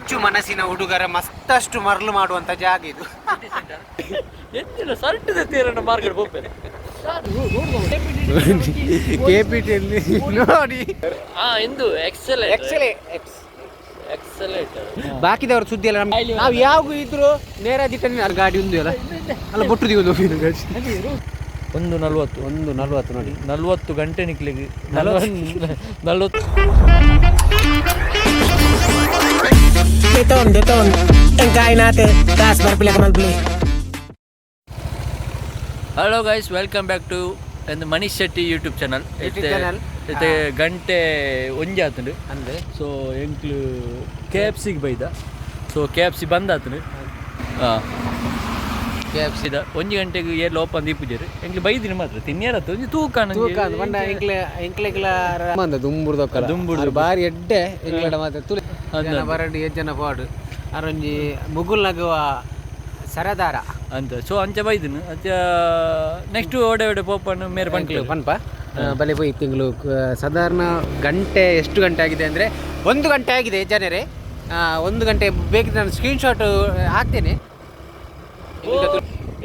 ಚುಚ್ಚು ಮನಸ್ಸಿನ ಹುಡುಗರ ಮತ್ತಷ್ಟು ಮರಳು ಮಾಡುವಂತ ಜಾಗ ಇದು. ಕೆಪಿಟಿಯಲ್ಲಿ ನೋಡಿ ಬಾಕಿದವ್ರ ಸುದ್ದಿ ಎಲ್ಲ ನಾವು ಯಾವ ಇದ್ರು ನೇರ ದಿಟ್ಟ ಗಾಡಿ ಒಂದು ಅಲ್ಲ ಅಲ್ಲ ಬೊಟ್ಟು ದಿವಸ 1:40 ನೋಡಿ 40 ಗಂಟೆ ನಿಕ್ಲಿಕ್ಕೆ 40 hello guys, welcome back to Manish Shetty YouTube channel. ಇತ್ತೆ ಗಂಟೆ ಒಂಜಿ ಆತಂಡು ಅಂದ್ರೆ ಸೊ ಎಂಕ್ಲು KFC ಬೈದ. ಸೊ KFC ಬಂದ್ ಆತಂಡು. KFC ಒಂಜಿ ಗಂಟೆಗೆ ಏರ್ಲ ಓಪನ್ ದೀಪುಜರು ಎಂಕ್ಲು ಬೈದಿನ ಮಾತ್ರ ತಿನ್ಯಾರತ್ತು ಒಂಜಿ ತೂಕ ದುಂಬುಡು ಬಾರಿ ಎಡ್ಡೆ ಎಂಗ್ಲಡ ಮಾತ್ರ ತುಳಿ ಬರಡಿ ಎಜ್ಜನ ಪಾಡು ಅರೊಂಜಿ ಮುಗುಲ್ನಗುವ ಸರದಾರ ಅಂತ. ಸೊ ಅಂಚ ಬೈದಿನ ಅಂಚ ನೆಕ್ಸ್ಟ್ ಓಡೆ ಪೋಪನ್ನು ಮೇರೆ ಪನ್ಪ ಬಲೆ ಹೋಯ್ ತಿಂಗಳು ಸಾಧಾರಣ ಗಂಟೆ ಎಷ್ಟು ಗಂಟೆ ಆಗಿದೆ ಅಂದರೆ 1 ಗಂಟೆ ಆಗಿದೆ ಜನರೇ. 1 ಗಂಟೆ ಬೇಕಿದ್ರೆ ನಾನು ಸ್ಕ್ರೀನ್ಶಾಟ್ ಹಾಕ್ತೇನೆ.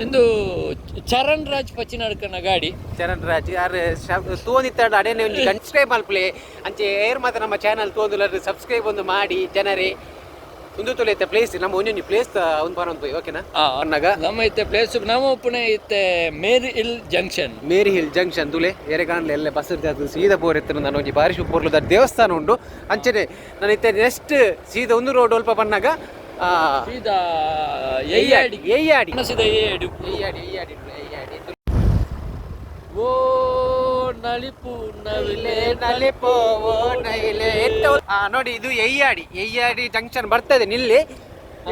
ಇಂದು ಚರಣ್ ರಾಜ್ ಪಚ್ಚಿನಡ್ಕನ ಗಾಡಿ ಚರಣ್ ರಾಜ್ ಯಾರು ತೋಂದಿತ್ತಾಡು ಅಡೇನೆ ಒಂದು ಸಬ್ಸ್ಕ್ರೈಬ್ ಮಲ್ಪಲೆ ಅಂಚೆ ಏರ್ ಮಾತ್ರ ನಮ್ಮ ಚಾನಲ್ ತೋಂದುಲರು ಸಬ್ಸ್ಕ್ರೈಬ್ ಒಂದು ಮಾಡಿ ಜನರೇ. ಒಂದು ತುಲೆ ಪ್ಲೇಸ್ ನಮ್ಮ ಒಂದೊಂದು ಪ್ಲೇಸ್ ಒಂದು ಪಾರ ಒಂದು ಓಕೆನಾ ಅನ್ನಗ ನಮ್ಮ ಇತ್ತೆ ಪ್ಲೇಸ್ ನಮ್ಮ ಒಪ್ಪನೆ ಇತ್ತೆ ಮೇರಿ ಹಿಲ್ ಜಂಕ್ಷನ್ ತುಲೆ ಎರೆ ಕಾಣಲೆ ಎಲ್ಲ ಬಸ್ ಇರ್ತದೆ ಸೀದಾ ಬೋರ್ ಇತ್ತು. ನಾನು ಒಂಜಿ ಬಾರಿ ಶುಪೋರ್ಲದ ದೇವಸ್ಥಾನ ಉಂಟು ಅಂಚನೆ ನಾನು ಇತ್ತೆ ನೆಕ್ಸ್ಟ್ ಸೀದಾ ಒಂದು ರೋಡ್ ಒಲ್ಪ ಬನ್ನಾಗ ಸೀದಾ ಓ ನಲಿಪು ನಲಿಪು ನೋಡಿ ಇದು ಎಯ್ಯಾಡಿ ಜಂಕ್ಷನ್ ಬರ್ತದೆ ನಿಲ್ಲಿ.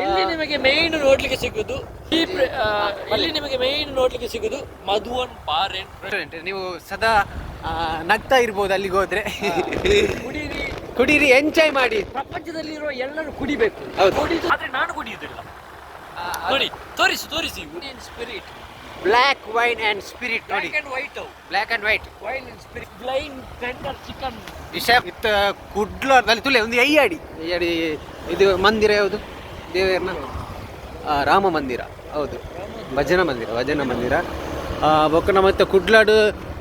ಇಲ್ಲಿ ನಿಮಗೆ ಮೇನ್ ನೋಡ್ಲಿಕ್ಕೆ ಸಿಗುದು ಮಧುವನ್ ಬಾರ್ ಅಂಡ್ ರೆಸ್ಟೋರೆಂಟ್. ನೀವು ಸದಾ ನಗ್ತಾ ಇರ್ಬೋದು ಅಲ್ಲಿಗೆ ಹೋದ್ರೆ. ಕುಡೀರಿ ಎಂಜಾಯ್ ಮಾಡಿ. ಪ್ರಪಂಚದಲ್ಲಿರುವ ಎಲ್ಲರೂ ಕುಡಿಬೇಕು, ಆದ್ರೆ ನಾನು ಕುಡಿಯುವುದಿಲ್ಲ. ನೋಡಿ ತೋರಿಸಿ spirit black wine and spirit ನೋಡಿ. Black and white wine and spirit ಬ್ಲೈನ್ ಟೆಂಡರ್ ಚಿಕನ್ ವಿತ್ ಕುಡ್ಲಲ್ಲಿ ತುಲೆ ಒಂದು ಎಯ್ಯಾಡಿ ಇದು ಮಂದಿರ ಯಾವುದು ದೇವರನ ರಾಮ ಮಂದಿರ ಹೌದು ಭಜನ ಮಂದಿರ ಬೊಕ್ಕನ ಮತ್ತೆ ಕುಡ್ಲಾಡು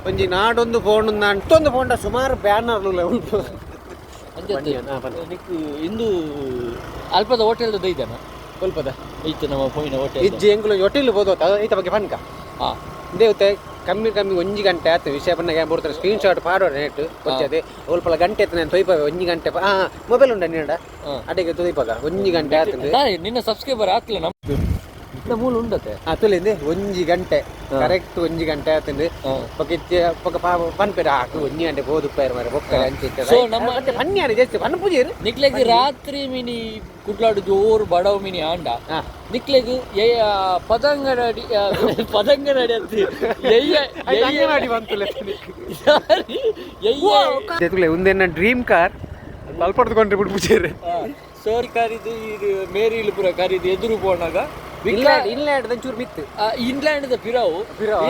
ಒಂಜಿ ನಾಡೊಂದು ಫೋನ್ ಅಂಟೊಂದು ಫೋಂಡ ಸುಮಾರು ಬ್ಯಾನರ್ಲು ಉಂಟು. ಇಂದು ಅಲ್ಪದ ಹೋಟೆಲ್ ದೈದನ ಸ್ವಲ್ಪದ ಐತೆ ನಮ್ಮ ಪೋಯಿನ ಹೋಟೆಲ್ ಇಜ್ಜಿ ಎಂಗ್ಲು ಹೋಟೆಲ್ ಬೋದು ಐತ ಬಗ್ಗೆ ಪನ್ಕ ದೇವತೆ ಕಮ್ಮಿ ಒಂಜಿ ಗಂಟೆ ಆಯ್ತು ವಿಷಯ ಬನ್ನಾಗ ಬಿಡ್ತಾರೆ ಸ್ಕ್ರೀನ್ಶಾಟ್ ಪಾಡೋಣ ನೆಟ್ ಕೊಚ್ಚದೆ ಸ್ವಲ್ಪ ಗಂಟೆ ಆಯ್ತು ನಾನು ತೊಯ್ಪ 1 ಗಂಟೆ ಮೊಬೈಲ್ ಉಂಡ ನೀಡ ಅಡಿಗೆ ತೊಯ್ಪಾಗ 1 ಗಂಟೆ ಆಯ್ತು. ನಿನ್ನ ಸಬ್ಸ್ಕ್ರೈಬರ್ ಆಗ್ತಿಲ್ಲ ನಮ್ದು ಮೂಲ ಉಂಡತೆ ತುಲಿಂದೆ 1 ಗಂಟೆ ಕರೆಕ್ಟ್ 1 ಗಂಟೆ ಆಯ್ತಂದು ಪನ್ಪೇರ ಹಾಕು 1 ಗಂಟೆ ಬೋದು ಪೇರ್ ಮಾರೆ ಬೊಕ್ಕಲೆ ಅಂಚಿತ್ತೆ. ಸೊ ನಮ್ಮ ಪನ್ಯಾರಿ ಜಾಸ್ತಿ ಪನ್ ಪೂಜೆರು ನಿಕ್ಲೆಗ್ ರಾತ್ರಿ ಮಿನಿ ಕುಡ್ಲಾಡು ಜೋರು ಬಡವ ಮಿನಿ ಆಂಡ ನಿಕ್ಲೆಗ್ ಪದಂಗಡಿ ಅಂತ ಒಂದೇನ ಡ್ರೀಮ್ ಕಾರ್ ಸ್ವಲ್ಪ ಹೊಡ್ಕೊಂಡ್ರೆ ಬಿಟ್ಟು ಪೂಜೆರು ಸೋರಿ ಕಾರಿದು ಇದು ಮೇರಿ ಇಲ್ಪುರ ಕಾರಿದು ಎದುರು ಪೋನಾಗ ಇನ್ಲ್ಯಾಂಡ್ ಒಂಚೂರು ಮಿತ್ತು ಇನ್ಲ್ಯಾಂಡ್ ಪಿರಾವು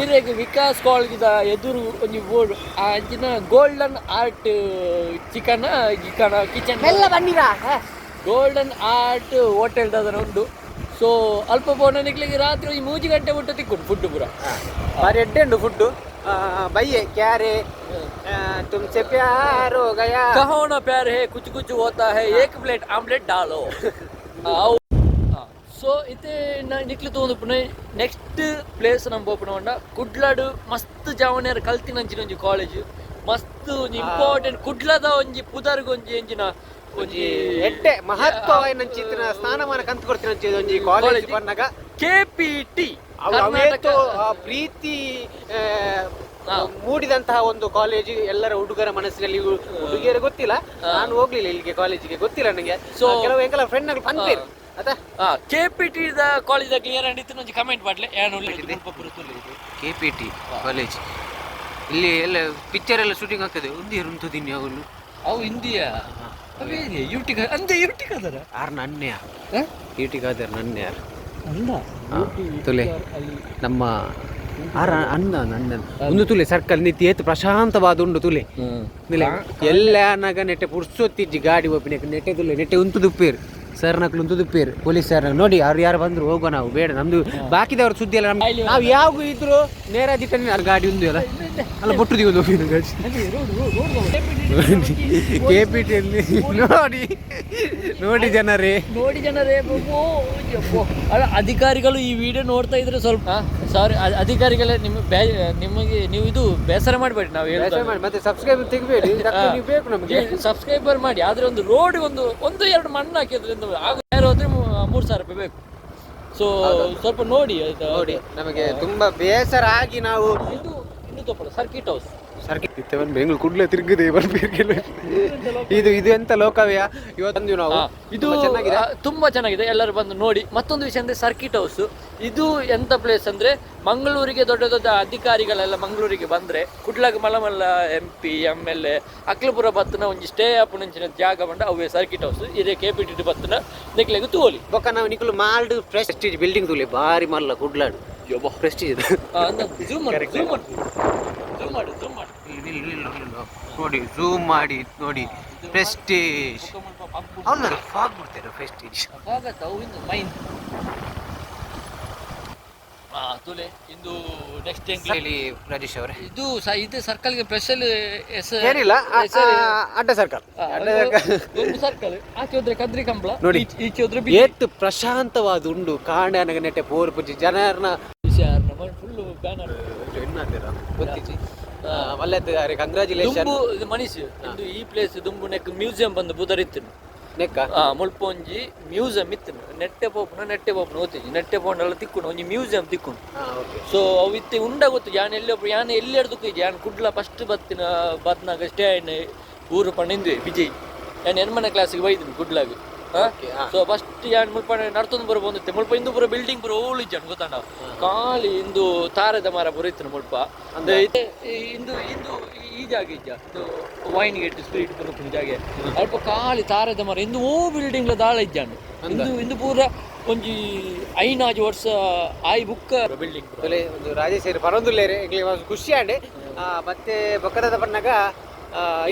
ಈರೆಗ್ ವಿಕಾಸ್ ಕಾಲೇಜಿದ ಎದುರು ಒಂಜಿ ಬೋರ್ಡ್ ಅಂಚಿನ ಗೋಲ್ಡನ್ ಆರ್ಟ್ ಚಿಕನ್ ಕಿಚನ್ ಎಲ್ಲ ಬನ್ನಿರಾ ಗೋಲ್ಡನ್ ಆರ್ಟ್ ಹೋಟೆಲ್ ದಾದನ ಉಂಡು. ಸೊ ಅಲ್ಪ ಪೋನ ನಿಕ್ಲಿಗೆ ರಾತ್ರಿ 3 ಗಂಟೆ ಊಟ ತಿಕ್ಕೊಂಡು ಫುಡ್ ಪೂರ ಬಾರಿ ಎಡ್ಡೆ ಉಂಡು ಫುಡ್. ಬೈಯೆ ಕ್ಯಾರೆ ತುಮ್ಸೆ ಪ್ಯಾರ್ ಹೋ ಗಯಾ ಕಹೋ ನಾ ಪ್ಯಾರ್ ಹೇ ಕುಚ್ ಹೋತಾ ಹೈ ಏಕ್ ಪ್ಲೇಟ್ ಆಮ್ಲೆಟ್ ಡಾಲೋ. ಸೊ ಇತ್ತೆ ನಿಕ್ಲಿ ತಗೊಂಡು ಪುನಃ ನೆಕ್ಸ್ಟ್ ಪ್ಲೇಸ್ ನಮ್ಮ ಪೋಪುನ ಉಂಡ ಕುಡ್ಲಾಡು ಮಸ್ತ್ ಜಾವನೆಯರ ಕಲ್ತಿನಂಚಿನ ಒಂಜಿ ಕಾಲೇಜ್ ಮಸ್ತ್ ಒಂಜಿ ಇಂಪಾರ್ಟೆಂಟ್ ಕುಡ್ಲದ ಒಂಜಿ ಪುದರ್ಗೊಂಜಿ ಎಂಜಿನ ಒಂಜಿ ಎಡ್ಡೆ ಮಹತ್ವವಾದ ಚಿತ್ರ ಸ್ನಾನಮಾನ ಕಂತು ಕೊಡ್ತೀನಿ ಒಂಜಿ ಕಾಲೇಜ್ ಬಂದಾಗ KPT ಪ್ರೀತಿ ಮೂಡಿದಂತಹ ಒಂದು ಕಾಲೇಜ್ ಎಲ್ಲರ ಹುಡುಗರ ಮನಸ್ಸಿನಲ್ಲಿ. ಹುಡುಗಿಯರು ಗೊತ್ತಿಲ್ಲ, ನಾನು ಹೋಗ್ಲಿಲ್ಲ ಇಲ್ಲಿಗೆ ಕಾಲೇಜಿಗೆ, ಗೊತ್ತಿಲ್ಲ ನನಗೆ. ಸೊ ಕೆಲವು ಎಂಕಲ ಫ್ರೆಂಡ್ ಗಳು ಪನ್ಪೇರು KPT ದ ಕಾಲೇಜ್ ಕ್ಲಿಯರ್ ಅಂಡಿತ್ತು ಒಂಜಿ ಕಮೆಂಟ್ ಮಾಡ್ಲೆ KPT ಕಾಲೇಜ್ ಇಲ್ಲಿ ಎಲ್ಲ ಪಿಕ್ಚರ್ ಎಲ್ಲ ಶೂಟಿಂಗ್ ಆಗ್ತದೆ. ಉಂಟು ದಿನ ಅವನು ಅವು ಇಂದಿಯಾ ಯೂಟಿ ಅಂದೆ ಯೂಟಿ ಕಾದರ ಯಾರು ನನ್ನೆ ಯೂಟಿ ಕಾದರ ನನ್ನೆ ಯಾರು ತುಲೆ ನಮ್ಮ ಅನ್ನ ನನ್ನ ಒಂದು ತುಲೆ ಸರ್ಕಲ್ ನಿತ್ಯ ಏತು ಪ್ರಶಾಂತವಾದ ಉಂಡು ತುಲೆ ಎಲ್ಲ ನಗ ನೆಟ್ಟೆ ಪುರ್ಸೊತ್ತಿಜ್ಜಿ ಗಾಡಿ ಒಪ್ಪಿನ ನೆಟ್ಟೆ ತುಲೆ ನೆಟ್ಟೆ ಉಂಟು ದುಪ್ಪೇರು ಸರ್ ನಕ್ಲು ಒಂದು ಪೇರು ಪೊಲೀಸ್ ಸರ್ ನೋಡಿ ಅವ್ರು ಯಾರು ಬಂದ್ರು ಹೋಗೋ ನಾವು ಬೇಡ ನಮ್ದು ಬಾಕಿದವ್ರ ಸುದ್ದಿ ಎಲ್ಲ ನಾವು ಯಾವ ಇದ್ರು ನೇರ ದಿಟ್ಟನೆ ಗಾಡಿ ಒಂದು ಅಲ್ಲ ಅಲ್ಲ ಬೊಟ್ಟು ದಿಗೋದು KPTಯಲ್ಲಿ ನೋಡಿ ನೋಡಿ ಜನರೇ ಅಲ್ಲ ಅಧಿಕಾರಿಗಳು ಈ ವಿಡಿಯೋ ನೋಡ್ತಾ ಇದ್ರೆ ಸ್ವಲ್ಪ ಸಾರಿ ಅಧಿಕಾರಿಗಳೇ ನಿಮಗೆ ನೀವು ಇದು ಬೇಸರ ಮಾಡಬೇಡಿ ನಾವು ಹೇಳಿ ಮತ್ತೆ ಸಬ್ಸ್ಕ್ರೈಬರ್ ತೆಗಿಬೇಡಿ ನೀವು ಬೇಕು ನಮಗೆ ಸಬ್ಸ್ಕ್ರೈಬರ್ ಮಾಡಿ ಆದ್ರೆ ಒಂದು ರೋಡ್ ಒಂದು ಎರಡು ಮಣ್ಣು ಹಾಕಿದ್ರೆ ಯಾರು ಹೋದ್ರೆ 3,000 ರೂಪಾಯಿ ಬೇಕು ಸೊ ಸ್ವಲ್ಪ ನೋಡಿ ಆಯ್ತಾ ನೋಡಿ ನಮಗೆ ತುಂಬಾ ಬೇಸರ ಆಗಿ ನಾವು ಇದು ಇನ್ನು ತಪ್ಪಲ್ಲ ಸರ್ಕಿಟ್ ಹೌಸ್ ಬೆಂಗಳೂರು ಕುಡ್ಲೆ ತಿರುಗಿದೆ ಇದು ಎಂತ ಲೋಕವ್ಯ ಇವತ್ತು ನಾವು ಇದು ತುಂಬಾ ಚೆನ್ನಾಗಿದೆ ಎಲ್ಲರೂ ಬಂದು ನೋಡಿ. ಮತ್ತೊಂದು ವಿಷಯ ಅಂದ್ರೆ ಸರ್ಕಿಟ್ ಹೌಸ್ ಇದು ಎಂತ ಪ್ಲೇಸ್ ಅಂದ್ರೆ ಮಂಗಳೂರಿಗೆ ದೊಡ್ಡ ದೊಡ್ಡ ಅಧಿಕಾರಿಗಳೆಲ್ಲ ಮಂಗಳೂರಿಗೆ ಬಂದ್ರೆ ಕುಡ್ಲಾಗ ಮಲ್ಲ MP MLA ಅಕ್ಲಪುರ ಬತ್ತನ ಒಂಜಿ ಸ್ಟೇ ಆಪುನಂಚಿನ ಜಾಗ ಬಂಡ ಅವೇ ಸರ್ಕಿಟ್ ಹೌಸ್ ಇದೇ KPTT ಬತ್ತನ ನೆಕ್ಲೆಗ್ ತೋಲಿ ಬೊಕ್ಕ ನಾವು ನಿಕಲು ಮಾಲ್ಡ್ ಪ್ರೆಸ್ಟೀಜ್ ಬಿಲ್ಡಿಂಗ್ ತೂಲಿ ಬಾರಿ ಮಲ್ಲ ಕುಡ್ಲಾಡು ಪ್ರೆಸ್ಟೀಜ್ ನೋಡಿ ಝೂಮ್ ಮಾಡಿ ನೋಡಿ ಪ್ರೆಸ್ಟೀಜ್ ಅವ್ರು ಫಾಗ್ ಬಿಡ್ತಾರೆ ಪ್ರೆಸ್ಟೀಜ್ ತುಲೆ ಇಂದು ನೆಕ್ಸ್ಟ್ ಹೇಳಿ ರಾಜೇಶ್ ಅವರೇ ಇದು ಸರ್ಕಲ್ಗೆ ಸ್ಪೆಷಲ್ ಏನಿಲ್ಲ ಅಡ್ಡ ಸರ್ಕಲ್ ಸರ್ಕಲ್ ಆಚೆ ಹೋದ್ರೆ ಕದ್ರಿ ಕಂಬಳ ನೋಡಿ ಈಚೆ ಹೋದ್ರೆ ಏತ್ ಪ್ರಶಾಂತವಾದ ಉಂಡು ಕಾಂಡ ನೆಟ್ಟೆ ಪೋರ್ ಪುಜಿ ಜನರನ್ನ ಫುಲ್ ಬ್ಯಾನರ್ ಗೊತ್ತಿಚ್ಚಿ ಒಳ್ಳೆ ಕಂಗ್ರಾಚುಲೇಷನ್ ಮನೀಶ್ ಇಂದು ಈ ಪ್ಲೇಸ್ ದುಂಬು ನೆಕ್ ಮ್ಯೂಸಿಯಂ ಬಂದು ಬುದರಿತ್ತು ನೆಕ್ಕ ಮುಳ್ಪೊಂಜಿ ಮ್ಯೂಸಿಯಂ ಇತ್ತು ನೆಟ್ಟೆ ಪೋಪುನ ಓದ್ತಿಜಿ ನೆಟ್ಟೆ ಪೋಂಡೆಲ್ಲ ತಿಕ್ಕುಂಡು ಒಂಜಿ ಮ್ಯೂಸಿಯಂ ತಿಕ್ಕುಂಡು ಸೊ ಅವು ಇತ್ತೆ ಉಂಡ ಗೊತ್ತು ಯಾನ್ ಎಲ್ಲಿ ಹಿಡ್ದು ಯಾನ್ ಕುಡ್ಲ ಫಸ್ಟ್ ಬತ್ನಾಗ ಸ್ಟೇ ಊರು ಪಂಡಿಂದ್ವಿ ವಿಜಯ್ ಯಾನ್ ಎನ್ಮನೆ ಕ್ಲಾಸಿಗೆ ಬೈದಿನಿ ಕುಡ್ಲಾಗ ಸೊ ಫಸ್ಟ್ ಯಾನ್ ಮುಲ್ಪ ನಡ್ತೊಂದು ಬರ ಬಂದಿತ್ತೆ ಮುಲ್ಪ ಇಂದು ಪುರ ಬಿಲ್ಡಿಂಗ್ ಪುರ ಓಳು ಇಜ್ಜಾನು ಗೊತ್ತಾಂಡ ಖಾಲಿ ಇಂದು ತಾರದ ಮರ ಪುರ ಇತ್ತು ಮುಲ್ಪ ಅಂದ್ರೆ ಇಂದು ಈ ಜಾಗ ಇಜ್ಜ ಇದು ವೈನ್ ಗೇಟ್ ಸ್ಟ್ರೀಟ್ ಪುರ ಜಾಗ ಅಲ್ಪ ಖಾಲಿ ತಾರದ ಮರ ಇಂದು ಓ ಬಿಲ್ಡಿಂಗ್ ದಾಳ ಇಜ್ಜಾನು ಇಂದು ಪೂರ ಒಂಜಿ 5 ವರ್ಷ ಆಯ್ ಬುಕ್ಕ ಬಿಲ್ಡಿಂಗ್ ಒಂದು ರಾಜೇಶ್ವರಿ ಪರೊಂದುಲ್ಲೇರೆ ಖುಷಿ ಆಂಡೆ ಮತ್ತೆ ಬೊಕ್ಕದ ಬಣ್ಣಗ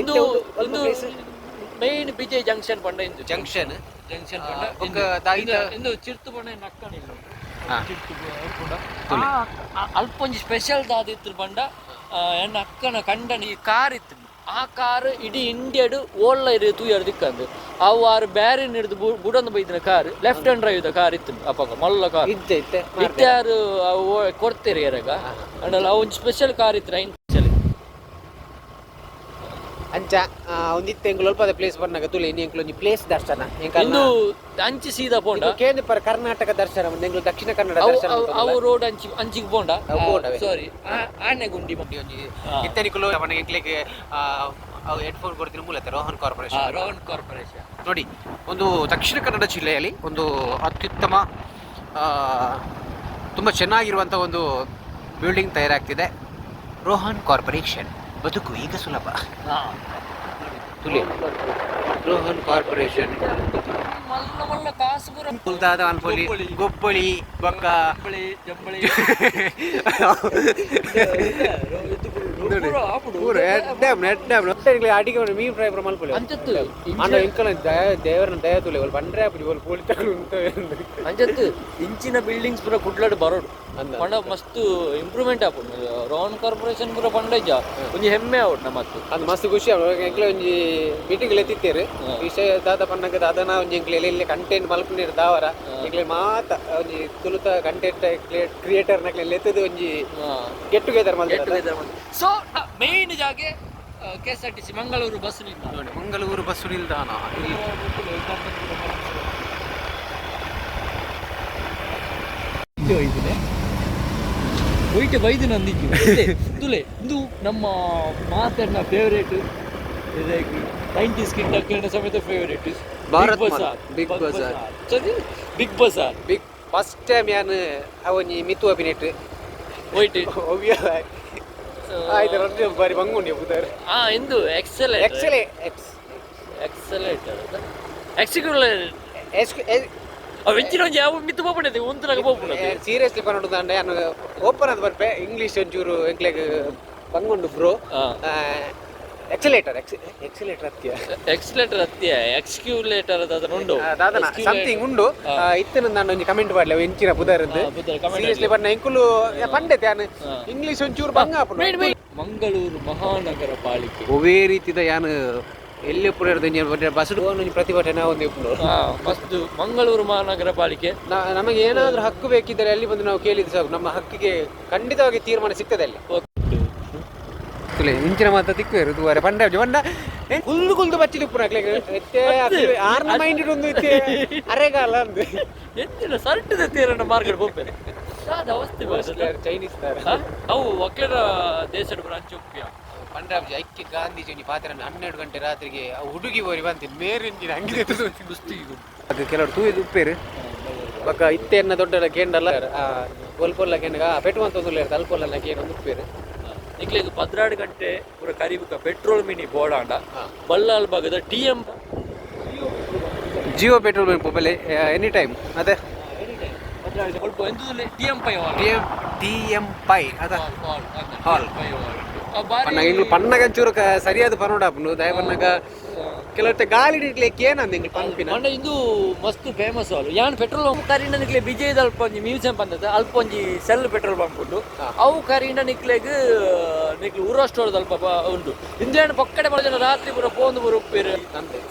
ಇಂದು ಮೇನ್ ಬಿಜಯ್ ಜಂಕ್ಷನ್ ಪಂಡ ಇಂದು ಜಂಕ್ಷನ್ ಪಂಡ ಇಂದು ಚಿರ್ತು ಪಂಡ ನಕ್ಕಣಿಲ್ಲ ಅಲ್ಪ ಒಂಜಿ ಸ್ಪೆಷಲ್ ದಾದಿತ್ತು ಪಂಡ ಎನ್ನ ಅಕ್ಕನ ಕಂಡನ ಈ ಕಾರ್ ಇತ್ತು ಆ ಕಾರ್ ಇಡೀ ಇಂಡಿಯಾಡು ಓಲ್ಲ ತೂಯಾರು ದಿಕ್ಕಂದು ಅವು ಆರು ಬ್ಯಾರಿ ಹಿಡಿದು ಬುಡೊಂದು ಬೈದಿನ car left hand drive car ಇತ್ತು ಅಪ್ಪ ಮಲ್ಲ ಕಾರ್ ಇತ್ತಾರು ಕೊಡ್ತೇರಿ ಯಾರಾಗ ಅಂಡಲ್ಲ ಅವು ಒಂಜಿ ಸ್ಪೆಷಲ್ ಕಾರ್ ಇತ್ತು ರೈನ್ ಅಂಚ ಒಂದಿತ್ತು ಎಂಗ್ಲು ಅಲ್ಪ ಪ್ಲೇಸ್ ಬಂದಾಗ ತುಲೆ ಎಂಕ್ಲು ಒಂಜಿ ಪ್ಲೇಸ್ ದರ್ಶನ ಇಂದು ಅಂಚಿ ಸೀದಾ ಪೋಂಡ ಕೇಂದ್ರ ಪರ ಕರ್ನಾಟಕ ದರ್ಶನ ಎಂಗ್ಲು ದಕ್ಷಿಣ ಕನ್ನಡ ದರ್ಶನ ಅವು ರೋಡ್ ಅಂಚಿಗೆ ಪೋಂಡ ಸಾರಿ ಆನೆಗುಂಡಿ ಒಂಜಿ ಇತ್ತನಿಕುಲು ಎಂಕ್ಲಿಗೆ ಹೆಡ್ಫೋನ್ ಕೊಡ್ತೀನಿ ಮೂಲಕ ರೋಹನ್ ಕಾರ್ಪೊರೇಷನ್ ನೋಡಿ ಒಂದು ದಕ್ಷಿಣ ಕನ್ನಡ ಜಿಲ್ಲೆಯಲ್ಲಿ ಒಂದು ಅತ್ಯುತ್ತಮ ತುಂಬ ಚೆನ್ನಾಗಿರುವಂಥ ಒಂದು ಬಿಲ್ಡಿಂಗ್ ತಯಾರಾಗ್ತಿದೆ ರೋಹನ್ ಕಾರ್ಪೊರೇಷನ್ ಬದುಕು ಈಗ ಸುಲಭ ತುಲಿ ರೋಹನ್ ಕಾರ್ಪೊರೇಷನ್ ಕುಲ್ದಾದ ಅನ್ಪೊಲಿ ಗೊಪ್ಪಳಿ ಬೊಕ್ಕ ಅಡಿಗೆ ಮೀನ್ ಫ್ರೈ ಮಲ್ಪೊಲಿ ಅಣ್ಣ ಇಂಕಲ ದೇವರನ್ನ ದಯ ತುಲಿ ಬಂಡ್ರೆ ಅಪ್ಪಡಿ ಪೋಲಿ ಅಂಚತ್ತು ಇಂಚಿನ ಬಿಲ್ಡಿಂಗ್ಸ್ ಪೂರ ಕುಡ್ಲಾಡು ಬರೋಡು ಪಂಡ ಮಸ್ತ್ ಇಂಪ್ರೂವ್ಮೆಂಟ್ ಆಪುಂಡು ರೋಹನ್ ಕಾರ್ಪೊರೇಷನ್ ಪೂರ ಪಂಡಜ ಒಂಜಿ ಹೆಮ್ಮೆ ಆವಡ್ ನಮ್ಮತ್ತು ಅದು ಮಸ್ತ್ ಖುಷಿ ಎಂಕ್ಲೆ ಒಂಜಿ ಮೀಟಿಂಗ್ ಎತ್ತಿತ್ತೇರು ವಿಷಯ ದಾದ ಪನ್ನಗ ದಾದನ ಒಂಜಿ ಎಂಕ್ಲೆ ಎಲ್ಲಿ ಕಂಟೆಂಟ್ ಮಲ್ಪುನೇರು ದಾವರ ಎಂಕ್ಲೆ ಮಾತ ಒಂಜಿ ತುಲುತ ಕಂಟೆಂಟ್ ಕ್ರಿಯೇಟರ್ ನಕ್ಲೆ ಎತ್ತದು ಒಂಜಿ ಗೆಟ್ ಟುಗೆದರ್ ಮಲ್ಪುನೇರು ಸೊ ಮೇನ್ ಜಾಗೆ KSRTC ಮಂಗಳೂರು ಬಸ್ ನಿಲ್ದಾಣ ನೋಡಿ ಮಂಗಳೂರು ಬಸ್ ನಿಲ್ದಾಣ ಒಯ್ಟೆ ಬೈದು ನಂದಿದ್ದು ತುಲೆ ಇದು ನಮ್ಮ ಮಾತನ್ನ ಫೇವರೇಟ್ ಇದಕ್ಕೆ 90s ಕಿಂತ ಸಮೇತ favourite Bharat Big Bazaar Big Bazaar big first time ಯಾನ್ ಅವನಿ ಮಿತು ಅಭಿನೇಟ್ ಒಯ್ಟೆ ಒವ್ಯ ಆಯ್ತು ರಡ್ಡು ಬಾರಿ ಬಂಗುಂಡಿ ಬುದಾರ್ ಇಂದು ಎಕ್ಸಲೆಂಟ್ ವೆಂಚಿನ ಒಂಜಿ ಯಾವ ಮಿತ್ತು ಪೋಪುಂಡದೆ ಒಂತನಾಗ ಪೋಪುಂಡದೆ ಸೀರಿಯಸ್ಲಿ ಪನ್ನೋಡು ದಾಂಡೆ ನಾನು ಓಪನ್ ಅದು ಬರ್ಪೆ ಇಂಗ್ಲೀಷ್ ಒಂಚೂರು ಎಂಕ್ಲೆಗ್ ಬಂಗುಂಡು ಬ್ರೋ ಎಕ್ಸಲೇಟರ್ ಹತ್ಯ ಎಕ್ಸ್ಲೇಟರ್ ಹತ್ತಿಯ ಎಕ್ಸ್ಕ್ಯೂಲೇಟರ್ ಅದನ್ನು ಉಂಡು ದಾದನ ಸಮಥಿಂಗ್ ಉಂಡು ಇತ್ತಿನ ನಾನು ಒಂಜಿ ಕಮೆಂಟ್ ಮಾಡ್ಲಿ ಅವು ಎಂಚಿನ ಬುಧರದ್ದು ಸೀರಿಯಸ್ಲಿ ಬಣ್ಣ ಎಂಕುಲು ಪಂಡೆ ತ್ಯಾನ್ ಇಂಗ್ಲಿಷ್ ಒಂಚೂರು ಬಂಗ ಮಂಗಳೂರು ಮಹಾನಗರ ಪಾಲಿಕೆ ಒವೇ ರೀತಿದ ಯಾನು ಎಲ್ಲಿ ಪುರ ಬಸ್ ಪ್ರತಿಭಟನೆ ಒಂದು ಫಸ್ಟ್ ಮಂಗಳೂರು ಮಹಾನಗರ ಪಾಲಿಕೆ ನಮಗೆ ಏನಾದ್ರೂ ಹಕ್ಕು ಬೇಕಿದ್ದರೆ ಅಲ್ಲಿ ಬಂದು ನಾವು ಕೇಳಿದ್ರೆ ಸಾಕು ನಮ್ಮ ಹಕ್ಕಿಗೆ ಖಂಡಿತವಾಗಿ ತೀರ್ಮಾನ ಸಿಗ್ತದೆ ಅಲ್ಲಿ ಇಂಚಿನ ಮಾತ ತಿಕ್ಕುವೇರು ದುವಾರೆ ಪಂಡ ಬಂಡ ಕುಲ್ದು ಬಚ್ಚಿ ತಿಪ್ಪುನ ಆರ್ನ ಮೈಂಡ್ ಒಂದು ಅರೆಗಾಲ ಅಂದು ಎಂತಿನ ಸರ್ಟದ ತೀರನ ಮಾರ್ಕೆಟ್ ಹೋಗ್ತಾರೆ ಅವಸ್ಥೆ ಚೈನೀಸ್ ಅವು ಒಕ್ಕಲ ದೇಶದ ಬ್ರಾಂಚ್ ಉಪ್ಪಿಯ ಪಂಡಾಬ್ ಐಕ್ಯ ಗಾಂಧೀಜಿ ಪಾತ್ರ 12 ಗಂಟೆ ರಾತ್ರಿಗೆ ಹುಡುಗಿ ಬೋರಿ ಬಂತೀನಿ ಮೇರಿಂಜಿನ ಹಂಗಿದೆ ಅದು ಕೆಲವರು ತೂಯಿದು ಉಪ್ಪೇರು ಬಕ್ಕ ಇತ್ತೆನ್ನ ದೊಡ್ಡ ಕೇಂಡಲ್ಲ ಒಲ್ಪೊಲ್ಲ ಕೇಂಡ ಪೆಟ್ವಂತ ಒಂದು ಅಲ್ಪೊಲ್ಲ ಕೇಂದ್ರ ಒಂದು ಉಪ್ಪೇರು ನಿಕ್ಲಿಗೆ 16 ಗಂಟೆ ಪೂರ ಕರಿಬುಕ ಪೆಟ್ರೋಲ್ ಮಿನಿ ಬೋಡಾಂಡ ಬಲ್ಲಾಲ್ ಭಾಗದ TM ಜಿಯೋ ಪೆಟ್ರೋಲ್ ಮಿನಿ ಪೊಪಲೆ ಎನಿ ಟೈಮ್ ಅದೇ TM ಪೈ ಅದ ಹಾಲ್ ಪನ್ನಗಂಚೂರು ಸರಿಯಾದ ಪನ್ನೋಡಾಪನು ದಯಪನ್ನಗ ಕೆಲವತ್ತೆ ಗಾಳಿ ನಿಕ್ಲಿಕ್ಕೆ ಏನಂದ ಇಂಗ್ಲಿ ಪಂಪಿನ ಪಂಡ ಇಂದು ಮಸ್ತ್ ಫೇಮಸ್ ಹಾಲ್ ಯಾನ್ ಪೆಟ್ರೋಲ್ ಕರಿಂದ ನಿಕ್ಲೆ ವಿಜಯದ ಅಲ್ಪ ಒಂಜಿ ಮ್ಯೂಸಿಯಂ ಬಂದದ ಅಲ್ಪ ಒಂಜಿ ಸೆಲ್ ಪೆಟ್ರೋಲ್ ಪಂಪ್ ಉಂಟು ಅವು ಕರಿಂದ ನಿಕ್ಲೆಗ್ ನಿಕ್ಲೆ ಊರ ಸ್ಟೋರ್ದ ಅಲ್ಪ ಉಂಟು ಇಂದೇನು ಪಕ್ಕಡೆ ಬರ ಜನ ರಾತ್ರಿ ಪೂರ ಪೋಂದು ಪೂರ ಉಪ್ಪೇರು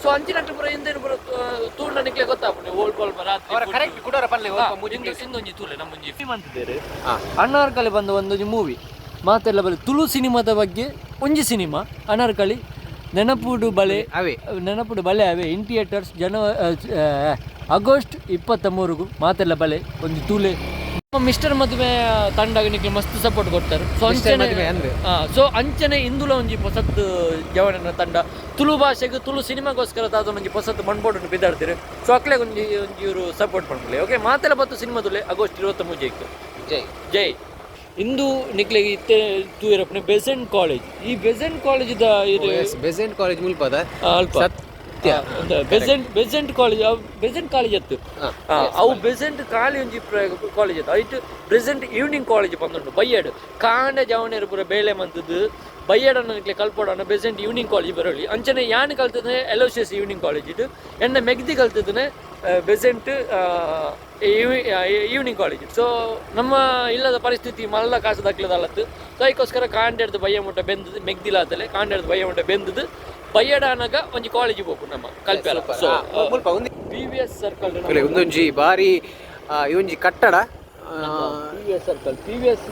ಸೊ ಅಂಚಿನಟ್ಟು ಪೂರ ಇಂದೇನು ಪೂರ ತೂಂಡ ನಿಕ್ಲೆ ಗೊತ್ತಾಪುಂಡು ಓಲ್ಪ ರಾತ್ರಿ ಕರೆಕ್ಟ್ ಕುಡರ ಪಲ್ಲೆ ಇಂದೊಂಜಿ ತೂಲೆ ನಮ್ಮೊಂಜಿ ಫಿಲ್ಮ್ ಅಂತಿದ್ದೇವೆ ಅನಾರ್ಕಲಿ ಬಂದ ಒಂದೊಂಜಿ ಮೂವಿ ಮಾತೆಲ್ಲ ಬರೀ ತುಳು ಸಿನಿಮಾದ ಬಗ್ಗೆ ಒಂಜಿ ಸಿನಿಮಾ ಅನಾರ್ಕಲಿ ನೆನಪುಡು ಬಲೆ ಅವೆ ಇನ್ ಥಿಯೇಟರ್ಸ್ ಆಗಸ್ಟ್ 23 ಮಾತೆಲ್ಲ ಬಲೆ ಒಂದು ತೂಲೆ ಮಿಸ್ಟರ್ ಮದುವೆ ತಂಡ ನಿಕ್ಕೆ ಮಸ್ತ್ ಸಪೋರ್ಟ್ ಕೊಡ್ತಾರೆ ಸೊ ಅಂಚನೆ ಇಂದುಲ ಒಂಜಿ ಹೊಸತ್ ಜವನ ತಂಡ ತುಳು ಭಾಷೆಗೆ ತುಳು ಸಿನಿಮಾಗೋಸ್ಕರ ಅದೊಂದು ಹೊಸತ್ ಮಣ್ಬೋರ್ಡ್ ಬಿದ್ದಾಡ್ತೀರಿ ಸೊ ಅಕ್ಲೆ ಒಂಜಿ ಇವರು ಸಪೋರ್ಟ್ ಮಾಡ್ಕೊಳ್ಳಿ ಓಕೆ ಮಾತೆಲ್ಲ ಬತ್ತು ಸಿನಿಮಾದಲ್ಲಿ ಆಗಸ್ಟ್ 23 ಜೈ ಇಂದು ನಿಕ್ಲೆಗೆ ಇತ್ತೆ ತೂರಪ್ಪನೆ ಬೆಸೆಂಟ್ ಕಾಲೇಜ್ ಈ ಬೆಸೆಂಟ್ ಕಾಲೇಜ್ ಬೆಸೆಂಟ್ ಕಾಲೇಜ್ ಮುಲ್ಪದ ಅಲ್ಪ ಬೆಸೆಂಟ್ ಕಾಲೇಜ್ ಅತ್ತು ಅವು ಬೆಸೆಂಟ್ ಕಾಲಿ ಒಂಜಿ ಕಾಲೇಜ್ ಅತ್ತು ಐಟ್ ಪ್ರೆಸೆಂಟ್ ಈವ್ನಿಂಗ್ ಕಾಲೇಜ್ ಬಂದುಂಟು ಬಯ್ಯಡ್ ಕಾಂಡ ಜವನೇರು ಪೂರ ಬೇಳೆ ಮಂತದ್ದು ಬಯ್ಯಡನ್ನ ನಿಕ್ಲೆ ಕಲ್ಪೋಡನ್ನ ಬೆಸೆಂಟ್ ಈವ್ನಿಂಗ್ ಕಾಲೇಜ್ ಬರೋಳಿ ಅಂಚನೆ ಯಾನ್ ಕಲ್ತದೆ LOCS ಈವ್ನಿಂಗ್ ಕಾಲೇಜ್ ಇಟ್ಟು ಎನ್ನ ಮೆಗ್ದಿ ಕಲ್ತದನೆ ಬೆಸೆಂಟ್ ಈವ್ನಿಂಗ್ ಕಾಲೇಜ್ ಸೊ ನಮ್ಮ ಇಲ್ಲದ ಪರಿಸ್ಥಿತಿ ಮಲ್ಲ ಕಾಸು ದಕ್ಲದಲ್ಲತ್ತು ಸೊ ಅದಕ್ಕೋಸ್ಕರ ಕಾಂಡೆಡ್ದು ಬಯ್ಯ ಮುಟ್ಟ ಬೆಂದದು ಮೆಗ್ದಿಲಾತಲೆ ಕಾಂಡೆಡ್ದು ಬಯ್ಯ ಮುಟ್ಟ ಬೆಂದದು ಬಯ್ಯಡಾನಾಗ ಒಂಜಿ ಕಾಲೇಜಿಗೆ ಹೋಗು ನಮ್ಮ ಕಲ್ಪೆಲ್ಲ ಸೊ PVS ಸರ್ಕಲ್ ಒಂದೊಂಜಿ ಬಾರಿ ಒಂಜಿ ಕಟ್ಟಡ PVS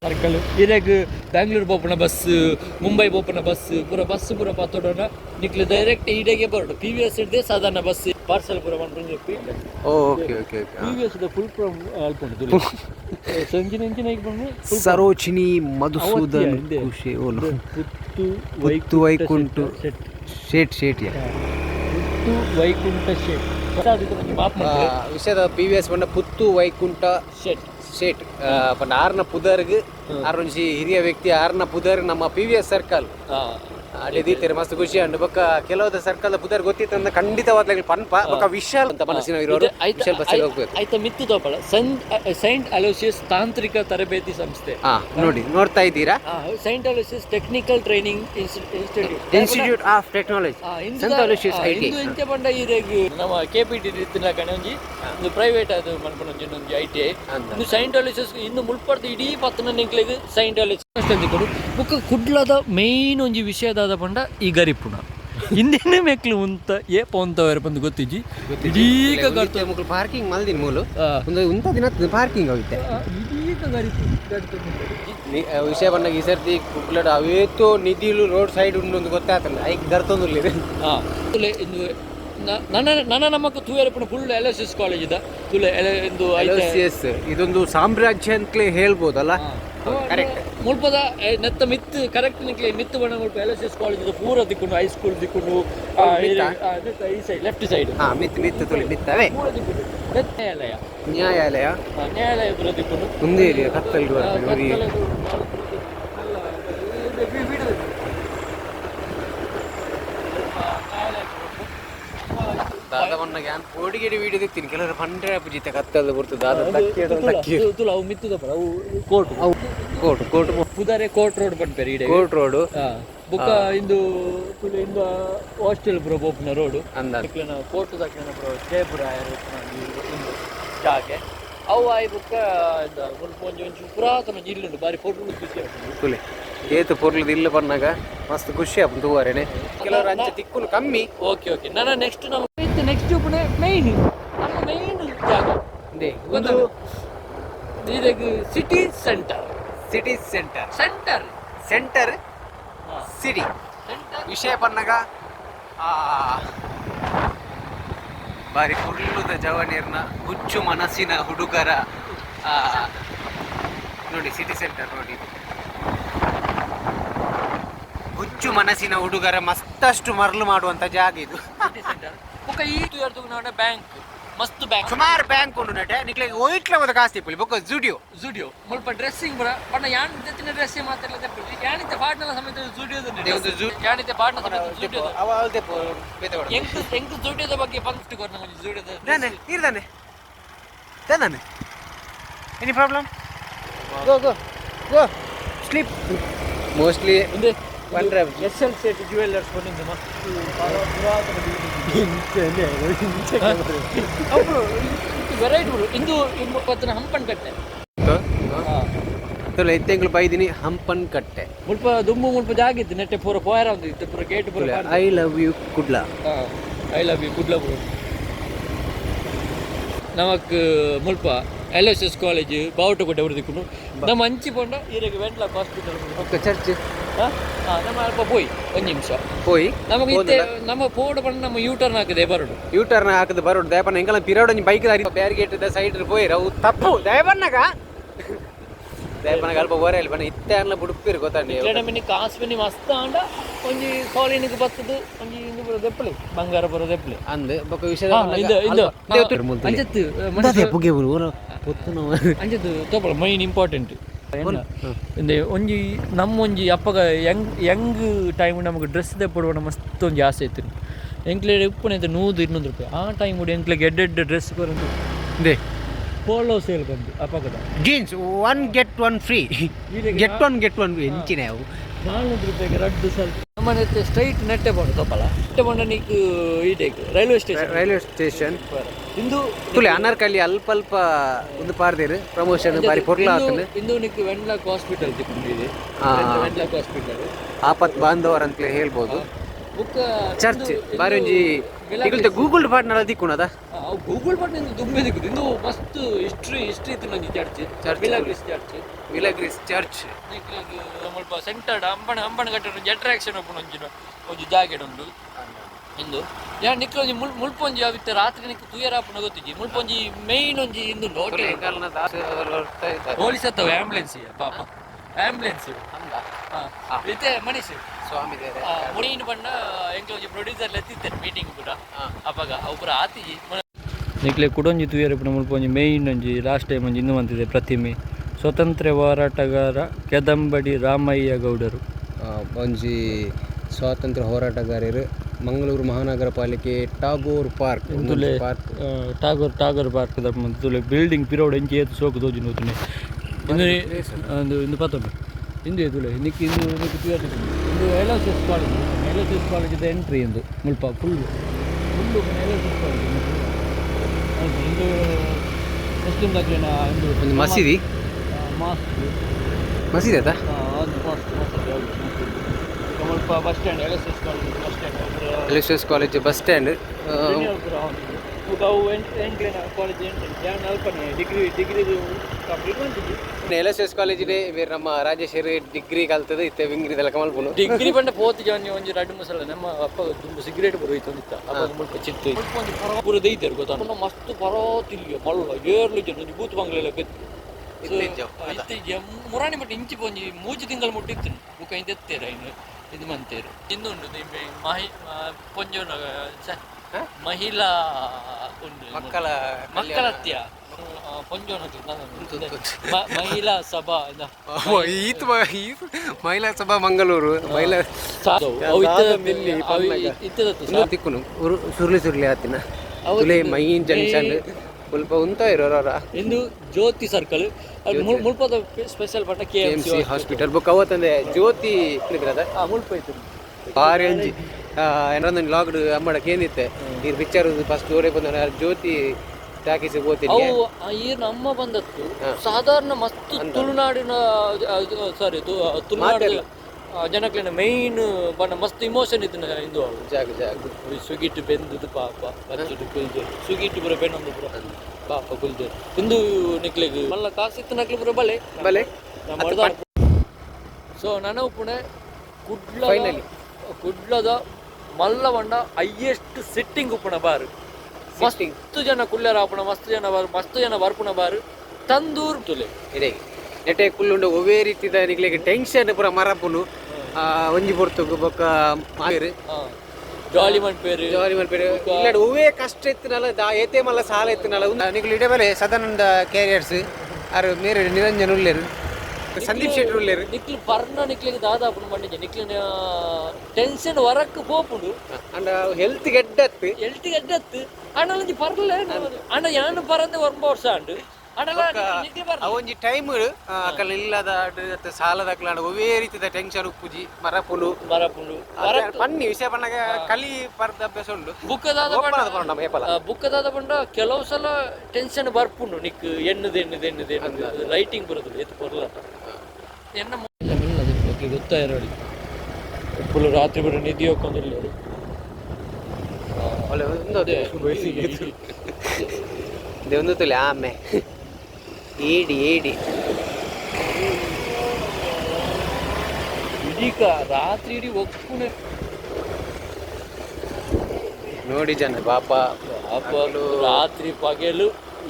ಸರ್ಕಲ್ ಇರೆಗ್ ಬ್ಯಾಂಗ್ಳೂರ್ ಬೋಪನ ಬಸ್ ಮುಂಬೈ ಬೋಪನ ಬಸ್ ಪೂರ ಪತ್ತೋಡನ ನಿಕ್ಲೆ ಡೈರೆಕ್ಟ್ ಈಡೆಗೆ ಬರೋಡು PVS ಇಡ್ದೆ ಸಾಧಾರಣ ಬಸ್ ಪಾರ್ಸಲ್ ಪೂರ ಮಾಡ್ಕೊಂಡು PVS ಫುಲ್ ಫ್ರಮ್ ಅಲ್ಕೊಂಡು ಸಂಜಿನ ಬಂದು ಸರೋಜಿನಿ ಮಧುಸೂದನ್ ಪುತ್ತು ವೈಕುಂಠ ಶೇಟ್ ವಿಷಯದ PVS ಬಂದ ಪುತ್ತು ವೈಕುಂಠ ಶೇಟ್ ಪಂಡ ಆರ್ನ ಪುದರ್ಗ್ ಆರೊಂಜಿ ಹಿರಿಯ ವ್ಯಕ್ತಿ ಆರ್ನ ಪುದರ್ ನಮ್ಮ PVS ಸರ್ಕಲ್ ಅಲ್ಲಿ ದೀತಾರೆ ಮಸ್ತ್ ಖುಷಿ ಅಂಡ್ ಬೊಕ್ಕ ಕೆಲವದ ಸರ್ಕಲ್ ಪುದರ್ ಗೊತ್ತಿತ್ತಂದ ಖಂಡಿತವಾಗ್ಲಿ ಪನ್ಪ ಬೊಕ್ಕ ವಿಶಾಲ್ ಅಂತ ಮನಸ್ಸಿನ ಇರೋರು ವಿಶಾಲ್ ಬಸ್ಸಲ್ಲಿ ಹೋಗ್ಬೇಕು ಆಯ್ತಾ ಮಿತ್ತು ತೋಪಳ ಸೈಂಟ್ ಅಲೋಸಿಯಸ್ ತಾಂತ್ರಿಕ ತರಬೇತಿ ಸಂಸ್ಥೆ ನೋಡ್ತಾ ಇದ್ದೀರಾ saint Aloysius technical training institute of technology saint Aloysius IT ಇಂಚೆ ಬಂಡ ಇರೆಗ್ ನಮ್ಮ KPT ಇತ್ತಿನ ಕಣೆ ಒಂದು ಪ್ರೈವೇಟ್ ಅದು ಮನ್ಪೊಂಜಿ ಒಂಜಿ ITI ಒಂದು ಸೈಂಟ್ ಅಲೋಸಿಯಸ್ ಇನ್ನು ಮುಲ್ಪಡ್ದು ಇಡೀ ಪತ್ತನ ನಿಕ್ಲೆಗ್ ಸೈಂಟ್ ಅಲೋಸಿಯಸ್ ಅಂದಿಕೊಂಡು ಬೊಕ್ಕ ಕುಡ್ಲದ ಮೇಯ್ನ್ ಒಂಜಿ ವಿಷಯದ ಪಂಡ ಈ ಗರಿಪುಣ ಹಿಂದಿನ ಮೆಕ್ಲು ಉಂತ ಪೊಂತವರ ಬಂದು ಗೊತ್ತಿಜ್ಜಿ ಇದೀಗ ಗರ್ತು ಪಾರ್ಕಿಂಗ್ ಮಲ್ದಿನ ಮೂಲು ಉಂತ ದಿನ ಪಾರ್ಕಿಂಗ್ ಹೋಗಿತ್ತೆ ಇದೀಗ ಗರಿಪು ವಿಷಯ ಬಂದಾಗ ಈ ಸರ್ತಿ ಕುಡ್ಲಡ ಅವೇತೋ ನಿಧಿಲು ರೋಡ್ ಸೈಡ್ ಉಂಡು ಗೊತ್ತಾಗ್ತಲ್ಲ ಐಕ್ ಗರ್ತೊಂದುಲ್ಲೇನೆ ನನ್ನ ನಮಕ್ ತೂಯರಪುಣ ಫುಲ್ LOCS ಕಾಲೇಜ್ ಇದ ತುಲೆ ಇಂದು LOCS ಇದೊಂದು ಸಾಮ್ರಾಜ್ಯ ಅಂತಲೇ ಹೇಳ್ಬೋದಲ್ಲ ಕರೆಕ್ಟ್ ಮುಲ್ಪದ ನೆತ್ತ ಮಿತ್ತು ಕರೆಕ್ಟ್ ನಿಕ್ಲೆ ಮಿತ್ತು ಬಣ್ಣ ಮುಲ್ಪ LOCS ಕಾಲೇಜ್ ಪೂರ ದಿಕ್ಕೊಂಡು ಹೈಸ್ಕೂಲ್ ದಿಕ್ಕೊಂಡು ಈ ಸೈಡ್ ಲೆಫ್ಟ್ ಸೈಡ್ ಮಿತ್ತು ತುಳಿ ಮಿತ್ತವೇ ನ್ಯಾಯಾಲಯ ಪೂರ ದಿಕ್ಕೊಂಡು ಮುಂದೆ ಕತ್ತಲು ದಾದ ಬಣ್ಣಗೆ ನಾನು ಕೋಡಿಗೆಡಿ ವೀಡಿಯೋ ದಿಕ್ತೀನಿ ಕೆಲವರು ಪಂಡ್ರೆ ಅಪ್ಪಜಿತ ಕತ್ತಲು ಬರ್ತದೆ ದಾದ ಅವು ಮಿತ್ತದ ಅವು ಕೋರ್ಟ್ ಪುದರೆ ಕೋರ್ಟ್ ರೋಡ್ ಬಂದ್ಪೇರಿ ಕೋರ್ಟ್ ರೋಡ್ ಬುಕ್ಕ ಇಂದು ಇಂದು ಹಾಸ್ಟೆಲ್ ಪುರ ಬೋಪುನ ರೋಡ್ ಅಂದ ಫೋಟೋ ತಕ್ಕಿನ ಪುರ ಜಯಪುರ ಇಂದು ಜಾಗೆ ಅವು ಆಯ್ ಬುಕ್ಕ ಒಂಚೂರು ಪುರಾತನ ಜಿಲ್ಲೆ ಬಾರಿ ಫೋಟೋ ಖುಷಿ ಆಗ್ತದೆ ಏತು ಪೊರ್ಲದ ಇಲ್ಲ ಬಂದಾಗ ಮಸ್ತ್ ಖುಷಿ ಆಗ್ತದೆ ತೂವಾರೇನೆ ಕೆಲವರು ಅಂಚೆ ತಿಕ್ಕುಲು ಕಮ್ಮಿ. ಓಕೆ ನಾನು ನೆಕ್ಸ್ಟ್ ನೆಕ್ಸ್ಟ್ ಮೈನ್ ನಮ್ಮ ಮೈನ್ ಜಾಗ ಒಂದು ಇದಕ್ಕೆ ಸಿಟಿ ಸೆಂಟರ್ ಸಿಟಿ ವಿಷಯ ಬಂದಾಗ ಬಾರಿ ಕುರ್ಲುದ ಜವನಿಯರ್ನ ಹುಚ್ಚು ಮನಸ್ಸಿನ ಹುಡುಗರ ನೋಡಿ ಸಿಟಿ ಸೆಂಟರ್ ನೋಡಿ ಹುಚ್ಚು ಮನಸ್ಸಿನ ಹುಡುಗರ ಮತ್ತಷ್ಟು ಮರಳು ಮಾಡುವಂತ ಜಾಗ ಇದು. ಬ್ಯಾಂಕ್ ಮಸ್ತ್ ಬ್ಯಾಂಕ್ ಸುಮಾರು ಬ್ಯಾಂಕ್ ಉಂಟು ನಟೆ ನಿಕ್ಲಿಗೆ ಒಯ್ಟ್ಲ ಒಂದು ಕಾಸ್ತಿ ಪುಲಿ ಬೊಕ್ಕ ಜುಡಿಯೋ ಮುಲ್ಪ ಡ್ರೆಸ್ಸಿಂಗ್ ಬರ ಬಣ್ಣ ಯಾನ್ ಜೊತೆ ಡ್ರೆಸ್ ಮಾತಾಡಲ್ಲ ಯಾನಿತೆ ಪಾಟ್ನಲ ಸಮೇತ ಯಾನಿತೆ ಪಾಟ್ನ ಸಮೇತ ಅವಲ್ದೆ ಎಂಕ್ ಜುಡಿಯೋದ ಬಗ್ಗೆ ಫಸ್ಟ್ ಕೊರ ನಮಗೆ ಜುಡಿಯೋದ ಇರ್ದಾನೆ any problem go sleep mostly SL Sethi Jewelers ಬಂದಿದ್ದು ಮಸ್ತ್ ವೆರೈಟಿ ಇಂದು ಪತ್ತನ ಹಂಪನ್ ಕಟ್ಟೆ ಎತ್ತೆಂಗಳು ಬೈದಿನಿ ಹಂಪನ್ ಕಟ್ಟೆ ಮುಲ್ಪ ದುಂಬು ಮುಲ್ಪ ಜಾಗಿತ್ತು ನೆಟ್ಟೆ ಪೂರ ಪೋಯರ ಒಂದು ಇತ್ತು ಪೂರ ಗೇಟ್ ಪೂರ ಐ ಲವ್ ಯು ಕುಡ್ಲ ಪೂರ ನಮಕ್ ಮುಲ್ಪ LSS ಕಾಲೇಜ್ ಬಾವುಟಕೋಟೆ ಅವ್ರದಿಕ್ಕು ನಮ್ಮ ಹಂಚಿ ಪೊಂಡ ಈರೆಗೆ ವೆಂಟ್ಲಾಕ್ ಹಾಸ್ಪಿಟಲ್ ಚರ್ಚ್ ನಮ್ಮ ಅಲ್ಪ ಪೋಯ್ ಒಂದು ನಿಮಿಷ ಪೋಯ್ ನಮಗೆ ಇತ್ತೆ ನಮ್ಮ ಪೋಡ್ ಬಂದು ನಮ್ಮ ಯೂಟರ್ನ್ ಹಾಕದೆ ಬರೋಡು ದಯಪನ್ನ ಎಂಕಲ ಪಿರೋಡ್ ಬೈಕ್ ದಾರಿ ಬ್ಯಾರಿಗೇಟ್ ಸೈಡ್ ಪೋಯ್ರ ಅವು ತಪ್ಪು ದಯಪನ್ನಗ ಅಲ್ಪ ಓರ ಇಲ್ಲಿ ಬನ್ನ ಇತ್ತೆ ಅನ್ನ ಬುಡುಪಿರು ಗೊತ್ತಾಂಡಿ ಕಾಸ್ಪಿನಿ ಮಸ್ತ್ ಆಂಡ ಒಂಜಿ ಕಾಲಿನಿಗೆ ಬರ್ತದು ಒಂಜಿ ಇಂದು ಬರೋ ದೆಪ್ಪಲಿ ಬಂಗಾರ ಬರೋ ದೆಪ್ಪಲಿ ಅಂದ್ ಬೊಕ ವಿಷಯ ಅಂಜತ್ತು ತೋಪಳ ಮೈನ್ ಇಂಪಾರ್ಟೆಂಟ್ ಒಂಜಿ ನಮ್ಮ ಒಂಜಿ ಅಪ್ಪಗ ಯಂಗ್ ಟೈಮ್ ನಮಗೆ ಡ್ರೆಸ್ ತೆಪ್ಪಡುವ ಮಸ್ತ್ ಒಂಜಿ ಆಸೆ ಇತ್ತು ಎಂಕ್ಲೆ ಉಪ್ಪುನ ₹100-200 ಆ ಟೈಮ್ ಕೂಡ ಎಂಕ್ಲೆಗೆ ಎಡ್ಡೆಡ್ ಡ್ರೆಸ್ ಬರೋದು ದೇ ಪೋಲೋ ಸೇಲ್ ಬಂದು ಅಪ್ಪಗದ ಜೀನ್ಸ್ 1 get 1 free get 1 ಎಂಚಿನ ಅವು ₹400 ರಡ್ಡು ಸ್ವಲ್ಪ ನಮ್ಮನೆ ಸ್ಟ್ರೈಟ್ ನೆಟ್ಟೆ ಬಂದು ತಪ್ಪಲ್ಲ ನೆಟ್ಟೆ ಬಂದ ನೀಕು ಈಟೇಕು ರೈಲ್ವೆ ಸ್ಟೇಷನ್ ಇಂದು ತುಲೆ ಅನಾರ್ಕಲಿ ಅಲ್ಪ ಒಂದು ಪಾರ್ದೇರು ಪ್ರಮೋಷನ್ ಬಾರಿ ಪೊರ್ಲ ಆತನು ಇಂದು ನಿಕ್ಕು ವೆಂಟ್ಲಾಕ್ ಹಾಸ್ಪಿಟಲ್ ತಿಕ್ಕೊಂಡಿದೆ ವೆಂಟ್ಲಾಕ್ ಹಾಸ್ಪಿಟಲ್ ಆಪತ್ ಬಾಂಧವರ ಅಂತ ಹೇಳ್ಬೋದು ಬುಕ್ಕ ಚರ್ಚ್ ಬಾರಿ ಒಂಜಿ ಈಗಲ್ತ ಗೂಗಲ್ ಪಾಟ್ನ ದಿಕ್ಕುಣದ ಗೂಗಲ್ ಪಾಟ್ನ ದುಂಬೆ ದಿಕ್ಕುದು ಇಂದು ಮಸ್ತ್ ಹಿಸ್ಟ್ರಿ ಇತ್ತು ನಂಜಿ ಚರ್ಚ್ ವಿಲಾಗ್ರಿಸ್ ಚರ್ಚ್ ಸ್ವಲ್ಪ ಸೆಂಟರ್ಡ್ ಅಂಬಣ ಕಟ್ಟಡ ಅಟ್ರಾಕ್ಷನ್ ಒಂಜಿ ಜಾಗೆಡ್ ಉಂಡು ಇಂದು ಯಾರು ನಿಕ್ಲ ಒಂಜಿ ಮುಲ್ಪೊಂಜಿ ಅವಿತ್ತ ರಾತ್ರಿ ನಿಕ್ಕು ತುಯರಾಪುನ ಗೊತ್ತಿಜ್ಜಿ ಮುಲ್ಪೊಂಜಿ ಮೇಯ್ನ್ ಒಂಜಿ ಇಂದು ಹೋಲಿಸತ್ತವ ಆಂಬುಲೆನ್ಸ್ ಪಾಪ ಆಂಬುಲೆನ್ಸ್ ಇತ್ತೆ ಮನೀಶ್ ಸ್ವಾಮಿ ಮುನೀನ್ ಬಣ್ಣ ಎಂಕ್ಲ ಒಂಜಿ ಪ್ರೊಡ್ಯೂಸರ್ ಎತ್ತಿತ್ತೇನೆ ಮೀಟಿಂಗ್ ಕೂಡ ಅಪ್ಪಗ ಅವು ಪೂರ ಆತಿಜಿ ನಿಕ್ಲೆ ಕುಡೊಂಜಿ ತುಯರಾಪುನ ಮುಲ್ಪೊಂಜಿ ಮೇಯ್ನ್ ಒಂಜಿ ಲಾಸ್ಟ್ ಟೈಮ್ ಒಂಜಿ ಇನ್ನೂ ಅಂತಿದೆ ಪ್ರತಿಮೆ ಸ್ವಾತಂತ್ರ್ಯ ಹೋರಾಟಗಾರ ಕೆದಂಬಡಿ ರಾಮಯ್ಯ ಗೌಡರು ಒಂಜಿ ಸ್ವಾತಂತ್ರ್ಯ ಹೋರಾಟಗಾರರು ಮಂಗಳೂರು ಮಹಾನಗರ ಪಾಲಿಕೆ ಟಾಗೋರ್ ಪಾರ್ಕ್ ಪಾರ್ಕ್ದ ತುಲೆ ಬಿಲ್ಡಿಂಗ್ ಪಿರೋಡ್ ಎಂಚಿ ಏತು ಸೋಕು ತೋಜಿ ನೋತುನೆ ಇಂದು ಪತ್ತೊಂದು ಇಂದು ತುಲೆ ನಿಕ್ಕಿ ಇಂದು LSS ಕಾಲೇಜ್ ಎಂಟ್ರಿ ಇಂದು ಮುಲ್ಪ ಫುಲ್ಲು LSS ಕಾಲೇಜ್ ಇಂದು ಮುಸ್ಲಿಂ ದಾಖಲೆನ ಒಂದು ಮಸೀದಿ ಮಸೀದಿ ಆಯ್ತಾ ಸ್ವಲ್ಪ bus stand LSS college bus stand LSS ಕಾಲೇಜಿಡೆ ನಮ್ಮ ರಾಜೇಶ್ವರಿ ಡಿಗ್ರಿ ಕಲ್ತದೆ ಇತ್ತೆ ವಿಂಗ್ರಿದೆಲ್ಲ ಕಮಲ್ಪುನು ಡಿಗ್ರಿ ಬಂಡ ಪೋತಿ ಜಾನಿ ಒಂಜಿ ರಡ್ಡು ಮಸಾಲ ನಮ್ಮ ಅಪ್ಪ ತುಂಬ ಸಿಗರೇಟ್ ಬರೋಯ್ತು ಅಂತ ಅಪ್ಪ ಮುಲ್ಪ ಚಿತ್ತು ಪೂರ ದೈತಾರೆ ಗೊತ್ತಾ ಮಸ್ತ್ ಬರೋತಿಲ್ಲ ಮಲ್ಲ ಏರ್ಲು ಜನ ಒಂಜಿ ಬೂತ್ ಬಂಗ್ಲೆಲ್ಲ ಮುರಾಣಿ ಮಟ್ಟ ಇಂಚಿ ಒಂಜಿ 3 ತಿಂಗಳು ಮುಟ್ಟಿತ್ತು ಬುಕ್ಕ ಇಂತೆತ್ತೇರ ಇನ್ನು ಇದು ಮಂತೇರು ಇನ್ನೊಂದು ಪೊಂಜೋನ ಮಹಿಳಾ ಮಕ್ಕಳತ್ಯ ಪೊಂಜೋನ ಮಹಿಳಾ ಸಭಾ ಮಹಿಳಾ ಸಭಾ ಮಂಗಳೂರು ತಿಕ್ಕುನು ಸುರ್ಲಿ ಆತಿನ ಮೈನ್ ಜಂಕ್ಷನ್ ಮುಲ್ಪ ಉಂತ ಇರೋರ ಇಂದು ಜ್ಯೋತಿ ಸರ್ಕಲ್ ಮುಲ್ಪದ ಸ್ಪೆಷಲ್ ಪಟ್ಟ KMC ಹಾಸ್ಪಿಟಲ್ ಬುಕ್ ಅವತ್ತಂದೆ ಜ್ಯೋತಿ ಮುಲ್ಪ ಇತ್ತು ಭಾರಿ ಅಂಜಿ ಏನೊಂದು ಲಾಗ್ಡ್ ಅಮ್ಮಡಕ್ಕೆ ಏನಿತ್ತೆ ಈ ಪಿಕ್ಚರ್ ಫಸ್ಟ್ ಓಡೆ ಬಂದ ಜ್ಯೋತಿ ಟಾಕೀಸ್ ಹೋಗ್ತೀನಿ ಈ ನಮ್ಮ ಬಂದದ್ದು ಸಾಧಾರಣ ಮಸ್ತ್ ತುಳುನಾಡಿನ ಸಾರಿ ತುಳುನಾಡು ಜನಕ್ಲಿನ ಮೇಯ್ನ್ ಬಣ್ಣ ಮಸ್ತ್ ಇಮೋಷನ್ ಇತ್ತು ಇಂದು ಜಾಗ ಜಾಗ ಸುಗಿಟ್ಟು ಬೆಂದದ್ದು ಪಾಪ ಹಚ್ಚದು ಕುಲ್ದೆ ಸುಗಿಟ್ಟು ಪುರ ಬೆನ್ನೊಂದು ಪುರ ಪಾಪ ಕುಲ್ದೆ ಇಂದು ನಿಕ್ಲಿಗೆ ಮಲ್ಲ ಕಾಸಿತ್ತು ನಕ್ಲಿ ಪುರ ಬಲೆ ಬಲೆ ಸೊ ನನವು ಪುಣೆ ಕುಡ್ಲದ ಮಲ್ಲ ಬಣ್ಣ ಹೈಯೆಸ್ಟ್ ಸಿಟ್ಟಿಂಗ್ ಉಪ್ಪುಣ ಬಾರು ಮಸ್ತ್ ಜನ ಕುಲ್ಯರ ಆಪುಣ ಮಸ್ತ್ ಜನ ಬರ್ಪುಣ ಬಾರು ತಂದೂರ್ ತುಲೆ ಇದೆ ನೆಟೆ ಕುಲ್ಲುಂಡ ಒವೇ ರೀತಿದ ನಿಕ್ಲಿಗೆ ಟೆನ್ಷನ್ ಪೂರ ಮರಪುನು ಒಂಜಿ ಪೊರ್ತುಗು ಬೊಕ್ಕ ಮಾರು ಜಾಲಿ ಮನ್ಪೇರು ಇಲ್ಲಡ ಒವೇ ಕಷ್ಟ ಎತ್ತಿನಲ್ಲ ಏತೆ ಮಲ್ಲ ಸಾಲ ಎತ್ತಿನಲ್ಲ ನಿಕ್ಲು ಇಡೆ ಬಲೆ ಸದಾನಂದ ಕ್ಯಾರಿಯರ್ಸ್ ಆರು ಮೇರೆ ನಿರಂಜನ್ ಉಲ್ಲೇರು ಸಂದೀಪ್ ಶೆಟ್ಟಿ ಉಲ್ಲೇರು ನಿಕ್ಲು ಪರ್ಣ ನಿಕ್ಲಿಗೆ ದಾದಾಪುಣ ಬಂಡಿಜೆ ನಿಕ್ಲಿನ ಟೆನ್ಷನ್ ವರಕ್ ಪೋಪುಂಡು ಅಂಡ ಹೆಲ್ತ್ ಗೆಡ್ಡತ್ತು ಅಣ್ಣ ಒಂಜಿ ಪರ್ಲೆ ಅಣ್ಣ ಯಾನು ಪರಂದೆ 1 ವರ್ಷ ಅಂಡು ಒಂಜಿ ಟೈಮ್ ಅಕಲ್ ಇಲ್ಲದ ಸಾಲದ ಒವೇ ರೀತಿದ ಟೆನ್ಷನ್ ಉಪ್ಪುಜಿ ಮರಪುಂಡು ಪನ್ನಿ ವಿಷಯ ಪಣ್ಣಗ ಕಲಿ ಪರ್ದ ಅಭ್ಯಾಸ ಉಂಡು ಬುಕ್ಕದಾದ ಪಂಡ ಕೆಲವು ಸಲ ಟೆನ್ಷನ್ ಬರ್ಪುಂಡು ನಿಕ್ ಎಣ್ಣದೆ ಲೈಟಿಂಗ್ ಬರೋದು ಎತ್ತು ಬರಲ್ಲ ಎಣ್ಣ ಗೊತ್ತಾಯಿರೋಡಿ ಫುಲ್ ರಾತ್ರಿ ಬರೋ ನಿಧಿ ಹೋಗ್ಕೊಂಡಿಲ್ಲ ಒಂದು ತುಲೆ ಆಮೆ ಏಡಿ ಇದೀಗ ರಾತ್ರಿ ಇಡೀ ಒಕ್ಕುನೆ ನೋಡಿ ಜನ ಪಾಪ ರಾತ್ರಿ ಪಗಲು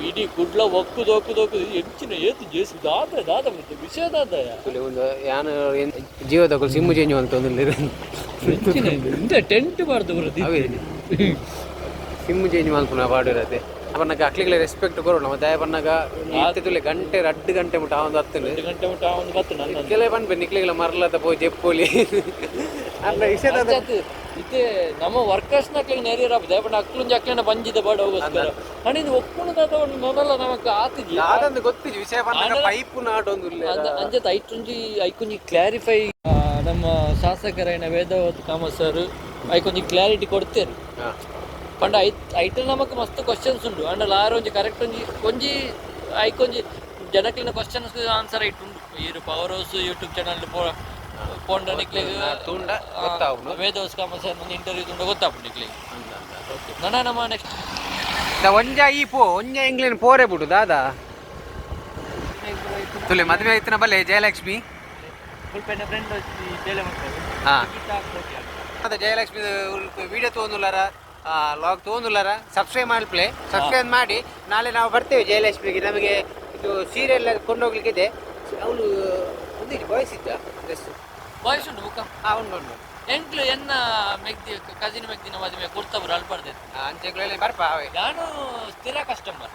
ಇಡೀ ಕುಡ್ಲ ಒಕ್ಕುದು ಹೆಚ್ಚಿನ ಏತು ಜೇಸಿ ದಾದ ವಿಷಯ ದಾದ ಒಂದು ಯಾನು ಜೀವ ತಗೊಳ್ ಸಿಮ್ಮು ಚೇಂಜ್ ಅಂತ ಒಂದು ಟೆಂಟ್ ಮಾಡ್ದು ಬರೋದು ಸಿಮ್ಮು ಚೇಂಜ್ ಮಾಡ್ಕೊಂಡು ಪಾಡಿರತ್ತೆ ಅವನಾಗ ಅಕ್ಲಿಗೆ ರೆಸ್ಪೆಕ್ಟ್ ಕೊರೋಣ ಮತ್ತೆ ಬನ್ನಾಗ ತುಲೆ ಗಂಟೆ 2 ಗಂಟೆ ಮುಟ್ಟ ಒಂದು 10 ಗಂಟೆ ಮುಟ್ಟ ಒಂದು 10 ಕೆಲ ಬಂದ್ಬೆ ನಿಕ್ಲಿಗೆಲ್ಲ ಮರಲದ ಪೋಯ್ ಜೆಪ್ಪೋಲಿ ಅಲ್ಲ ವಿಷಯದ ಇತ್ತೆ ನಮ್ಮ ವರ್ಕರ್ಸ್ ನಕ್ಲಿಗೆ ನೆರಿಯರ ದಯಪಂಡ ಅಕ್ಲುಂಜಿ ಅಕ್ಲೇನ ಬಂಜಿದ ಬಾಡ ಹೋಗೋಸ್ಕರ ಅಣ್ಣ ಇದು ಒಕ್ಕುಣದ ಒಂದು ಮೊದಲ ನಮಕ್ ಆತಿಜಿ ಅದೊಂದು ಗೊತ್ತಿಜಿ ವಿಷಯ ಬಂದಾಗ ಪೈಪ್ ನಾಡೊಂದು ಅಂಜತ್ ಐಕೊಂಜಿ ಕ್ಲಾರಿಫೈ ನಮ್ಮ ಶಾಸಕರೈನ ವೇದವತ್ ಕಾಮತ್ ಸರ್ ಐಕೊಂಜಿ ಕ್ಲಾರಿಟಿ ಕೊಡ್ತೇರು ಪಂಡ ಐಟಲ್ ನಮಕ್ ಮಸ್ತ್ ಕ್ವಶನ್ಸ್ ಉಂಡು ಅಂಡ ಲಾರ ಒಂಜಿ ಕರೆಕ್ಟ್ ಒಂಜಿ ಐಕೊಂಜಿ ಜನಕ್ಲಿನ ಕ್ವಶನ್ಸ್ ಆನ್ಸರ್ ಐಟುಂಡು ಈರು ಪವರ್ ಹೌಸ್ ಯೂಟ್ಯೂಬ್ ಚಾನಲ್ ಪೋಂಡ ನಿಕ್ಲಿಗೆ ವೇದವಸ್ ಕಾಮತ್ ಸರ್ ಒಂದು ಇಂಟರ್ವ್ಯೂ ತುಂಡ ಗೊತ್ತಾಪು ನಿಕ್ಲಿಗೆ ನಮ್ಮ ನೆಕ್ಸ್ಟ್ ಒಂಜ ಇಂಗ್ಲೆಂಡ್ ಪೋರೆ ಬಿಡು ದಾದಾ ತುಲೆ ಮದುವೆ ಆಯ್ತನ ಬಲ್ಲೆ ಜಯಲಕ್ಷ್ಮಿ ಜಯಲಕ್ಷ್ಮಿ ವಿಡಿಯೋ ತೊಗೊಂಡುಲ್ಲಾರ ಲಾಗ್ ತೊಗೊಂಡುಲ್ಲಾರ ಸಬ್ಸ್ಕ್ರೈಬ್ ಮಾಡ್ಪ್ಲೆ ಸಬ್ಸ್ಕ್ರೈಬ್ ಮಾಡಿ ನಾಳೆ ನಾವು ಬರ್ತೇವೆ ಜಯಲಕ್ಷ್ಮಿಗೆ ನಮಗೆ ಇದು ಸೀರಿಯಲ್ ಕೊಂಡೋಗ್ಲಿಕ್ಕಿದೆ ಅವಳು ಒಂದು ಬಾಯ್ಸ್ ಉಂಟು ಬುಕ್ಕ ಉಂಟು ಎಂಕ್ಲು ಎನ್ನ ಮೆಗ್ದಿ ಕಸಿನ್ ಮೆಗ್ದಿನ ಮದುವೆ ಕೊಡ್ತಾವ್ರು ಅಲ್ಪಡ್ದೆ ಅಂಚೆಗಳಲ್ಲಿ ಬರ್ಪ ನಾನು ಸ್ಥಿರ ಕಸ್ಟಮರ್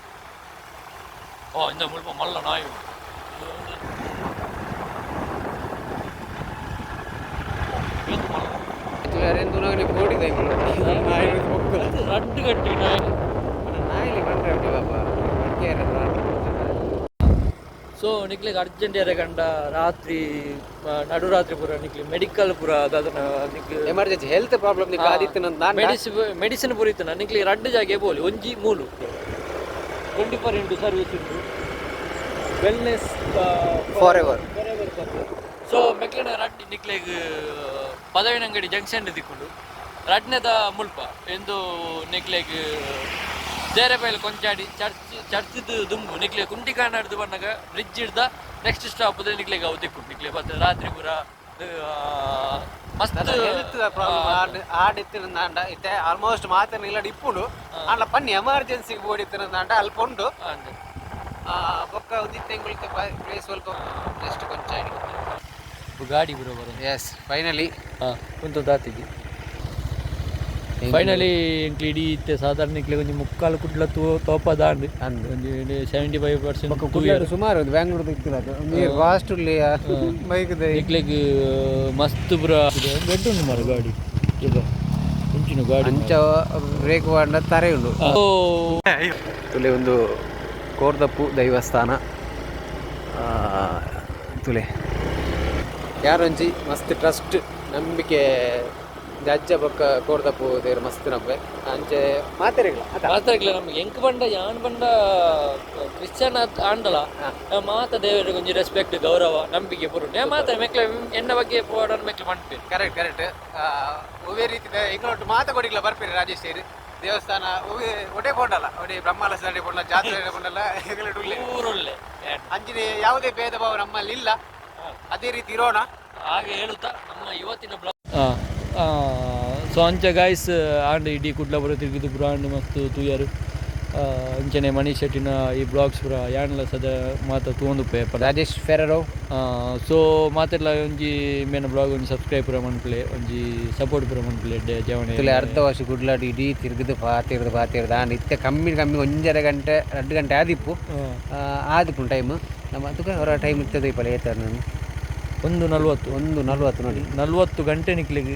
ಇಂದ ಮುಲ್ಪ ಮಲ್ಲ ನಾಯಿ ರಡ್ಡು ಗಟ್ಟಿ ಸೊ ನಿಕ್ಲಿಗೆ ಅರ್ಜೆಂಟ್ ಏರೆ ಕಂಡ ರಾತ್ರಿ ನಡುರಾತ್ರಿ ಪೂರ ನಿಕ್ಲಿ ಮೆಡಿಕಲ್ ಪೂರ ಅದನ್ನ ನಿಕ್ಲಿ ಎಮರ್ಜೆನ್ಸಿ ಹೆಲ್ತ್ ಪ್ರಾಬ್ಲಮ್ ಮೆಡಿಸಿನ್ ಪೂರ ಇತ್ತು ನಿಕ್ಲಿ ರಡ್ಡು ಜಾಗೆ ಬೋಲಿ ಒಂಜಿ ಮೂಲು 24x ಸರ್ವಿಸ್ ಉಂಟು ವೆಲ್ನೆಸ್ ಫಾರ್ ಎವರ್ ಸೊ ಮೆಕ್ಲಿನ ರಡ್ಡಿ ನಿಕ್ಲಿಗೆ ಪದವಿನಂಗಡಿ ಜಂಕ್ಷನ್ ದಿಕ್ಕೊಂಡು ರಡ್ನೆದ ಮುಲ್ಪ ಎಂದು ನಿಕ್ಲಿಗೆ ದೇರೆಬೈಲ್ ಕೊಂಚಾಡಿ ಚರ್ಚಿದ್ದು ದುಂಬು ನಿಕ್ಲೆ ಕುಂಟಿ ಕಾಣಾಡ್ದು ಬಣ್ಣಗ ಬ್ರಿಡ್ಜ್ ಹಿಡ್ದ ನೆಕ್ಸ್ಟ್ ಸ್ಟಾಪ್ ನಿಕ್ಲಿಗೆ ಅವು ದಿಕ್ಕು ನಿಕ್ಲೆ ಮತ್ತೆ ರಾತ್ರಿ ಪೂರ ಮಸ್ತ್ ಆಡಿತ್ತಿರಂದಾಂಡ ಇತ್ತೆ ಆಲ್ಮೋಸ್ಟ್ ಮಾತನ್ನ ಇಲ್ಲ ಇಪ್ಪುಡು ಅಲ್ಲ ಪನ್ನಿ ಎಮರ್ಜೆನ್ಸಿಗೆ ಓಡಿತ್ತಿರಂದಾಂಡ ಅಲ್ಲಿ ಕೊಂಡು ಬೊಕ್ಕ ಉದಿತ್ತೆ ಪ್ಲೇಸ್ ಸ್ವಲ್ಪ ಜಸ್ಟ್ ಕೊಂಚಾಡಿ ಗಾಡಿ ಬರೋಬರು ಎಸ್ ಫೈನಲಿ ಕುಂತು ದಾತಿದ್ದಿ ಫೈನಲಿ ಎಂಕ್ಲಿ ಇಡೀ ಇತ್ತೆ ಸಾಧಾರಣ ನಿಕ್ಲೆ ಒಂಜಿ ಮುಕ್ಕಾಲು ಕುಡ್ಲ ತೋಪ ದಾಂಡು ಒಂಜಿ 75% ಸುಮಾರು ಬ್ಯಾಂಗ್ಳೂರ್ದು ಇತ್ತು ವಾಸ್ಟ್ ಬೈಕ್ ನಿಕ್ಲೆಗ್ ಮಸ್ತ್ ಪುರ ಬೆಡ್ ಉಂಡು ಮಾರ ಗಾಡಿ ಇಂಚಿನ ಗಾಡಿ ಅಂಚ ಬ್ರೇಕ್ ವಾಂಡ ತರೆ ಉಂಡು ತುಲೆ ಒಂದು ಕೋರ್ದಪ್ಪು ದೈವಸ್ಥಾನ ತುಲೆ ಯಾರೊಂಜಿ ಮಸ್ತ್ ಟ್ರಸ್ಟ್ ನಂಬಿಕೆ ಅಜ್ಜ ಬೊಕ್ಕ ಕೋಡ್ದಪ್ಪು ದೇವ್ರ ಮಸ್ತ್ ನವ್ವೆ ಅಂಚೆ ಮಾತೆರೆಗ್ಲ ಮಾತಾಡ್ಲಿಲ್ಲ ನಮ್ಗೆ ಎಂಕ್ ಬಂಡ ಯಾನ್ ಬಂಡ ಕ್ರಿಶ್ಚಿಯನ್ ಆಂಡಲ ಮಾತ ದೇವರಿಗೆ ಒಂಜಿ ರೆಸ್ಪೆಕ್ಟ್ ಗೌರವ ನಂಬಿಕೆ ಪುರುಟು ಮಾತ ಮೆಕ್ಲೆ ಎನ್ನ ಬಗ್ಗೆ ಪೋಡನ್ ಮೆಕ್ಲೆ ಮಾಡ್ತೀವಿ ಕರೆಕ್ಟ್ ಒವೇ ರೀತಿ ಇಂಗ್ಲೊಟ್ಟು ಮಾತ ಕೊಡಿಗ್ಲ ಬರ್ಪೇರಿ ರಾಜೇಶ್ ಸೇರಿ ದೇವಸ್ಥಾನ ಒಡೆ ಕೊಂಡಲ್ಲ ಒಡೆ ಬ್ರಹ್ಮಾಲ ಸಡಿ ಕೊಂಡ ಜಾತ್ರೆ ಕೊಂಡಲ್ಲ ಊರುಳ್ಳೆ ಅಂಚಿನ ಯಾವುದೇ ಭೇದ ಭಾವ ನಮ್ಮಲ್ಲಿ ಇಲ್ಲ ಅದೇ ರೀತಿ ಇರೋಣ ಹಾಗೆ ಹೇಳುತ್ತಾ ನಮ್ಮ ಇವತ್ತಿನ ಬ್ಲಾಗ್ ಸೊ ಅಂಚ ಗಾಯ್ಸ್ ಆಂಡ್ ಇಡೀ ಕುಡ್ಲಪುರ ತಿರುಗಿದು ಪುರ ಆಂಡ್ ಮಸ್ತ್ ತೂಯರು ಅಂಚನೆ ಮನೀಶ್ ಶೆಟ್ಟಿನ ಈ ಬ್ಲಾಗ್ಸ್ ಪುರ ಯಾನ್ಲ ಸದ ಮಾತ ತೂಂದು ಪೇಪರ್ ರಾಜೇಶ್ ಫೆರರೋ ಸೊ ಮಾತೆಲ್ಲ ಒಂಜಿ ಮೇನ ಬ್ಲಾಗ್ ಒಂಜಿ ಸಬ್ಸ್ಕ್ರೈಬ್ ಪುರ ಮನ್ಪುಲೆ ಒಂಜಿ ಸಪೋರ್ಟ್ ಪುರ ಮನ್ಪುಲೆ ಜವಣೆ ಅರ್ಧ ವರ್ಷ ಗುಡ್ಲಾಡಿ ಇಡೀ ತಿರುಗಿದು ಪಾತಿರ್ದು ಆ ನಿತ್ಯ ಕಮ್ಮಿ 1.5 ಗಂಟೆ 2 ಗಂಟೆ ಆದಿಪ್ಪು ಆದಿಪ್ಪು ಟೈಮ್ ನಮ್ಮ ಅದಕ್ಕೆ ಹೊರ ಟೈಮ್ ಇರ್ತದೆ ಪಲ್ಲ ಏತಾರೆ ನಾನು 1:40 ನೋಡಿ 40 ಗಂಟೆ ನಿಕ್ಲಿಗೆ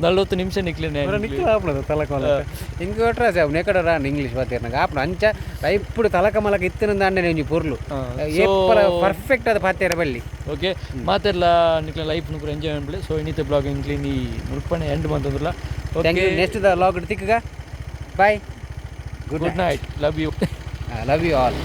40 ನಿಮಿಷ ನಿಕ್ಲಿನೇ ತಲಕಮಲ ಹಿಂಗೆ ಕೊಟ್ರೆ ಸಾವು ನೆಕಡ ರಾಂಡ್ ಇಂಗ್ಲೀಷ್ ಪಾತಿರ್ನಾಗ ಆಪಣ ಅಂಚ ఇప్పుడు తలకమలక ఇత్తిన దాండే నేను పొర్లు పర్ఫెక్ట్ అది పాతేర బల్లి ಓಕೆ ಮಾತೆಲ್ಲ ನಿಕ್ಲ ಲೈಫ್ ನು ಎಂಜಾಯ್ ಮಾಡ್ಬಿಡಿ ಸೊ ಇನ್ನಿತ ಬ್ಲಾಗ್ ನಿಕ್ಲಿ ನೀ ಮುರ್ಪಣೆ ಎಂಡ್ ಬಂತಂದ್ರಲ್ಲ ಓಕೆ ನೆಕ್ಸ್ಟ್ ದ ಲಾಗ್ ತಿಕ್ಕಗ bye good night love you all